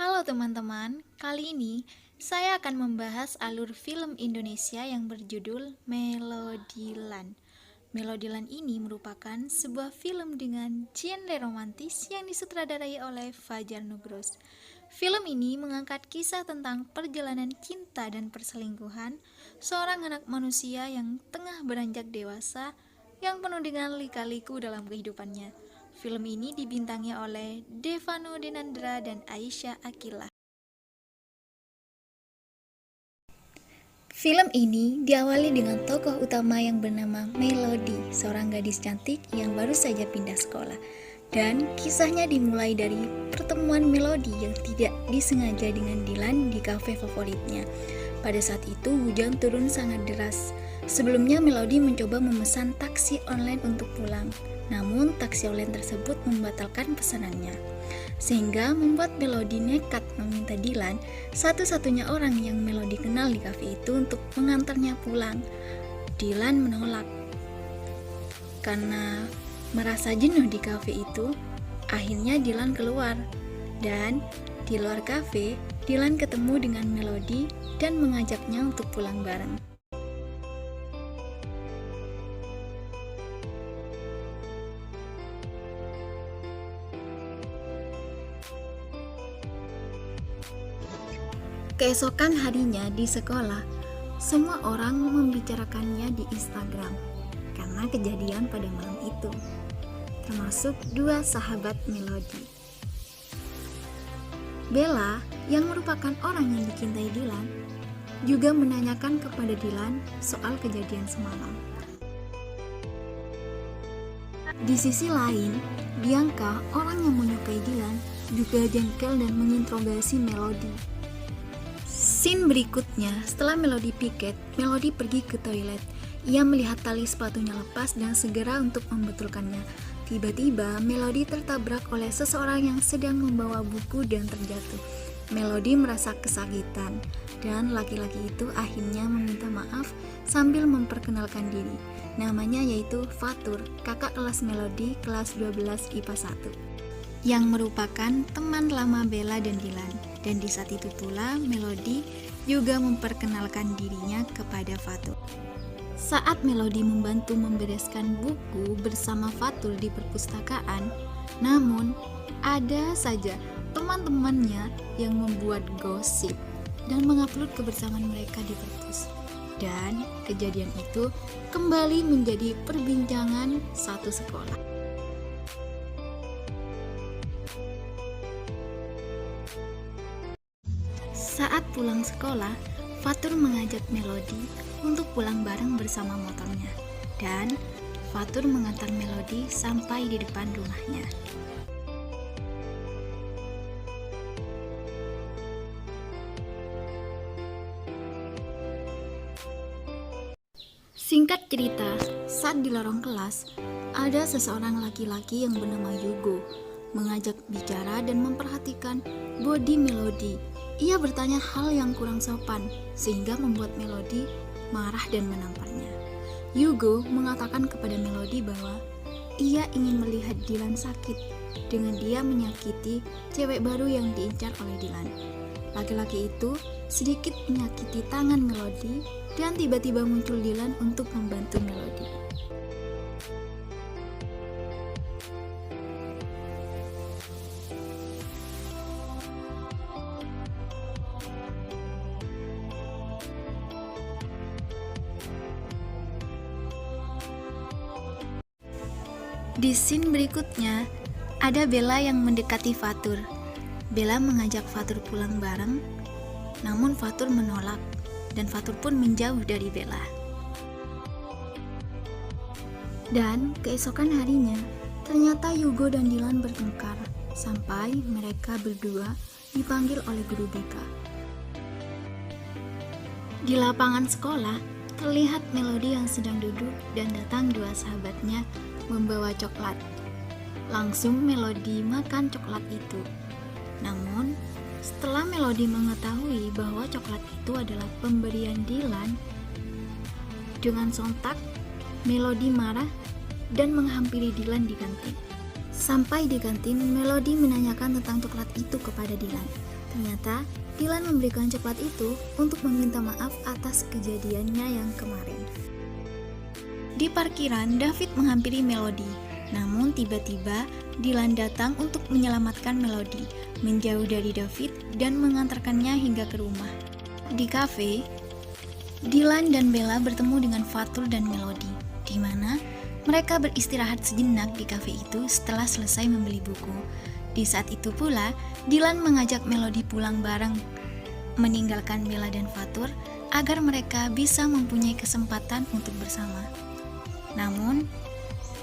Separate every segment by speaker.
Speaker 1: Halo teman-teman, kali ini saya akan membahas alur film Indonesia yang berjudul Melodilan. Melodilan ini merupakan sebuah film dengan genre romantis yang disutradarai oleh Fajar Nugros. Film ini mengangkat kisah tentang perjalanan cinta dan perselingkuhan seorang anak manusia yang tengah beranjak dewasa yang penuh dengan lika-liku dalam kehidupannya. Film ini dibintangi oleh Devano Denandra dan Aisyah Akila. Film ini diawali dengan tokoh utama yang bernama Melody, seorang gadis cantik yang baru saja pindah sekolah. Dan kisahnya dimulai dari pertemuan Melody yang tidak disengaja dengan Dilan di kafe favoritnya. Pada saat itu hujan turun sangat deras. Sebelumnya Melody mencoba memesan taksi online untuk pulang. Namun taksi online tersebut membatalkan pesanannya, sehingga membuat Melody nekat meminta Dilan, satu-satunya orang yang Melody kenal di kafe itu, untuk mengantarnya pulang. Dilan menolak karena merasa jenuh di kafe itu. Akhirnya Dilan keluar, dan di luar kafe Dilan ketemu dengan Melody dan mengajaknya untuk pulang bareng. Keesokan harinya di sekolah, semua orang membicarakannya di Instagram karena kejadian pada malam itu, termasuk dua sahabat Melody. Bella, yang merupakan orang yang dicintai Dilan, juga menanyakan kepada Dilan soal kejadian semalam. Di sisi lain, Bianca, orang yang menyukai Dilan, juga jengkel dan menginterogasi Melody. Scene berikutnya, setelah Melody piket, Melody pergi ke toilet. Ia melihat tali sepatunya lepas dan segera untuk membetulkannya. Tiba-tiba, Melody tertabrak oleh seseorang yang sedang membawa buku dan terjatuh. Melody merasa kesakitan, dan laki-laki itu akhirnya meminta maaf sambil memperkenalkan diri. Namanya yaitu Fatur, kakak kelas Melody kelas 12 IPA 1. Yang merupakan teman lama Bella dan Dilan. Dan di saat itu pula Melody juga memperkenalkan dirinya kepada Fatur. Saat Melody membantu membereskan buku bersama Fatur di perpustakaan, namun ada saja teman-temannya yang membuat gosip dan mengupload kebersamaan mereka di perpus. Dan kejadian itu kembali menjadi perbincangan satu sekolah. Saat pulang sekolah, Fatur mengajak Melody untuk pulang bareng bersama motornya, dan Fatur mengantar Melody sampai di depan rumahnya. Singkat cerita, saat di lorong kelas, ada seseorang laki-laki yang bernama Yugo mengajak bicara dan memperhatikan body Melody. Ia bertanya hal yang kurang sopan, sehingga membuat Melody marah dan menamparnya. Yugo mengatakan kepada Melody bahwa ia ingin melihat Dilan sakit dengan dia menyakiti cewek baru yang diincar oleh Dilan. Laki-laki itu sedikit menyakiti tangan Melody, dan tiba-tiba muncul Dilan untuk membantu Melody. Di scene berikutnya, ada Bella yang mendekati Fatur. Bella mengajak Fatur pulang bareng, namun Fatur menolak, dan Fatur pun menjauh dari Bella. Dan keesokan harinya, ternyata Yugo dan Dilan bertengkar, sampai mereka berdua dipanggil oleh guru BK. Di lapangan sekolah, terlihat Melody yang sedang duduk dan datang dua sahabatnya membawa coklat. Langsung Melody makan coklat itu. Namun, setelah Melody mengetahui bahwa coklat itu adalah pemberian Dilan, dengan sontak Melody marah dan menghampiri Dilan di kantin. Sampai di kantin, Melody menanyakan tentang coklat itu kepada Dilan. Ternyata Dylan memberikan coklat itu untuk meminta maaf atas kejadiannya yang kemarin. Di parkiran, David menghampiri Melody. Namun tiba-tiba Dylan datang untuk menyelamatkan Melody, menjauh dari David dan mengantarkannya hingga ke rumah. Di kafe, Dylan dan Bella bertemu dengan Fatur dan Melody, di mana mereka beristirahat sejenak di kafe itu setelah selesai membeli buku. Di saat itu pula, Dylan mengajak Melody pulang bareng, meninggalkan Bella dan Fatur agar mereka bisa mempunyai kesempatan untuk bersama. Namun,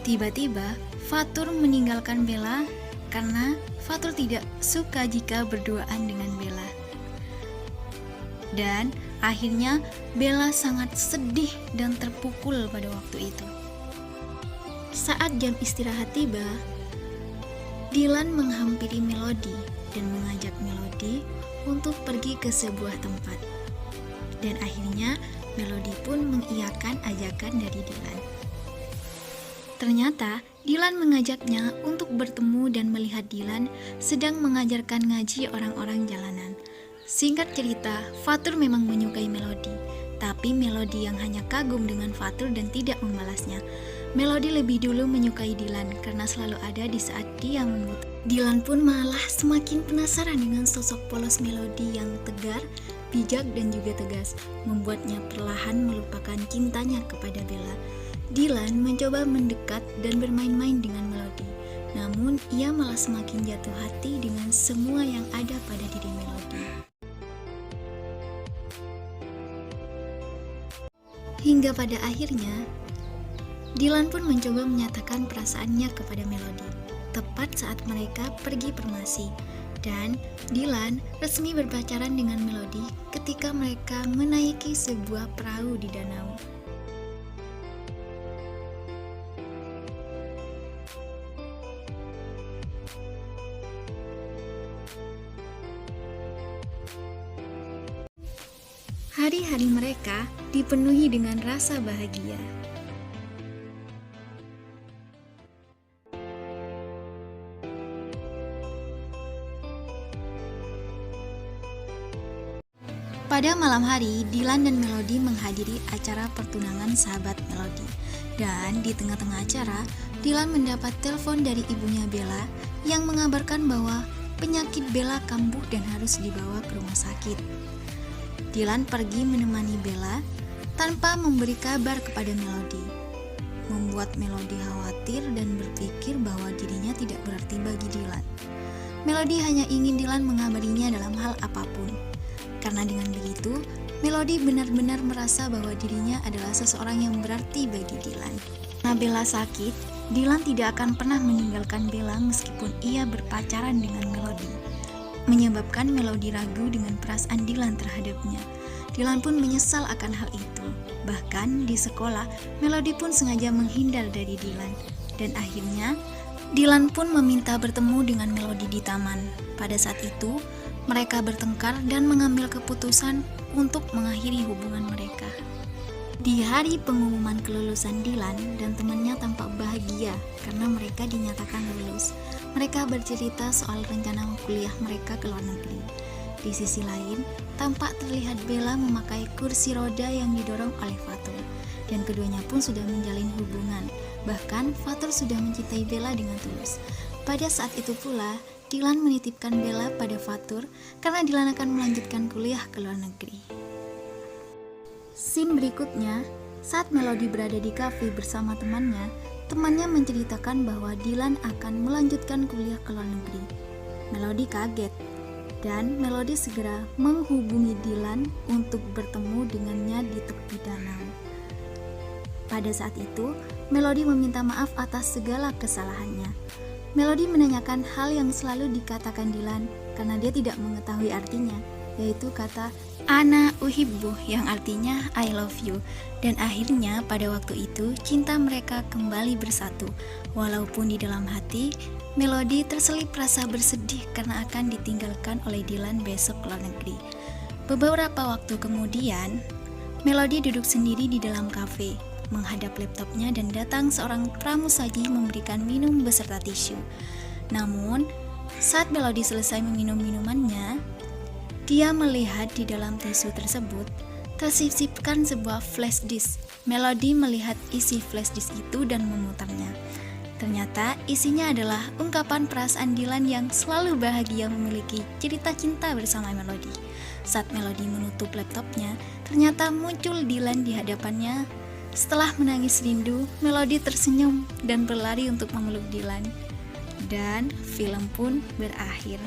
Speaker 1: tiba-tiba Fatur meninggalkan Bella karena Fatur tidak suka jika berduaan dengan Bella. Dan akhirnya Bella sangat sedih dan terpukul pada waktu itu. Saat jam istirahat tiba, Dylan menghampiri Melody dan mengajak Melody untuk pergi ke sebuah tempat. Dan akhirnya Melody pun mengiyakan ajakan dari Dylan. Ternyata Dylan mengajaknya untuk bertemu dan melihat Dylan sedang mengajarkan ngaji orang-orang jalanan. Singkat cerita, Fatur memang menyukai Melody, tapi Melody yang hanya kagum dengan Fatur dan tidak membalasnya. Melody lebih dulu menyukai Dylan karena selalu ada di saat dia membutuhkan. Dylan pun malah semakin penasaran dengan sosok polos Melody yang tegar, bijak dan juga tegas, membuatnya perlahan melupakan cintanya kepada Bella. Dylan mencoba mendekat dan bermain-main dengan Melody, namun ia malah semakin jatuh hati dengan semua yang ada pada diri Melody. Hingga pada akhirnya, Dylan pun mencoba menyatakan perasaannya kepada Melody, tepat saat mereka pergi permasi. Dan Dylan resmi berpacaran dengan Melody ketika mereka menaiki sebuah perahu di danau. Hari-hari mereka dipenuhi dengan rasa bahagia. Pada malam hari, Dylan dan Melody menghadiri acara pertunangan sahabat Melody. Dan di tengah-tengah acara, Dylan mendapat telepon dari ibunya Bella yang mengabarkan bahwa penyakit Bella kambuh dan harus dibawa ke rumah sakit. Dylan pergi menemani Bella tanpa memberi kabar kepada Melody, membuat Melody khawatir dan berpikir bahwa dirinya tidak berarti bagi Dylan. Melody hanya ingin Dylan mengabarinya dalam hal apapun. Karena dengan begitu, Melody benar-benar merasa bahwa dirinya adalah seseorang yang berarti bagi Dylan. Karena Bella sakit, Dylan tidak akan pernah meninggalkan Bella meskipun ia berpacaran dengan Melody, menyebabkan Melody ragu dengan perasaan Dylan terhadapnya. Dylan pun menyesal akan hal itu. Bahkan di sekolah, Melody pun sengaja menghindar dari Dylan. Dan akhirnya, Dylan pun meminta bertemu dengan Melody di taman. Pada saat itu, mereka bertengkar dan mengambil keputusan untuk mengakhiri hubungan mereka. Di hari pengumuman kelulusan, Dylan dan temannya tampak bahagia karena mereka dinyatakan lulus. Mereka bercerita soal rencana kuliah mereka ke luar negeri. Di sisi lain, tampak terlihat Bella memakai kursi roda yang didorong oleh Fatur, dan keduanya pun sudah menjalin hubungan. Bahkan Fatur sudah mencintai Bella dengan tulus. Pada saat itu pula, Dylan menitipkan Bella pada Fatur karena Dylan akan melanjutkan kuliah ke luar negeri. Scene berikutnya, saat Melody berada di kafe bersama temannya menceritakan bahwa Dylan akan melanjutkan kuliah ke luar negeri. Melody kaget, dan Melody segera menghubungi Dylan untuk bertemu dengannya di tepi danau. Pada saat itu, Melody meminta maaf atas segala kesalahannya. Melody menanyakan hal yang selalu dikatakan Dylan karena dia tidak mengetahui artinya, yaitu kata "Ana uhibbu" yang artinya I love you. Dan akhirnya pada waktu itu cinta mereka kembali bersatu. Walaupun di dalam hati Melody terselip rasa bersedih karena akan ditinggalkan oleh Dylan besok ke luar negeri. Beberapa waktu kemudian, Melody duduk sendiri di dalam kafe, menghadap laptopnya dan datang seorang pramusaji memberikan minum beserta tisu. Namun, saat Melody selesai meminum minumannya, Dia melihat di dalam tisu tersebut tersisipkan sebuah flash disk. Melody melihat isi flash disk itu dan memutarnya. Ternyata isinya adalah ungkapan perasaan Dylan yang selalu bahagia memiliki cerita cinta bersama Melody. Saat Melody menutup laptopnya, ternyata muncul Dylan di hadapannya. Setelah menangis rindu, Melody tersenyum dan berlari untuk memeluk Dylan. Dan film pun berakhir.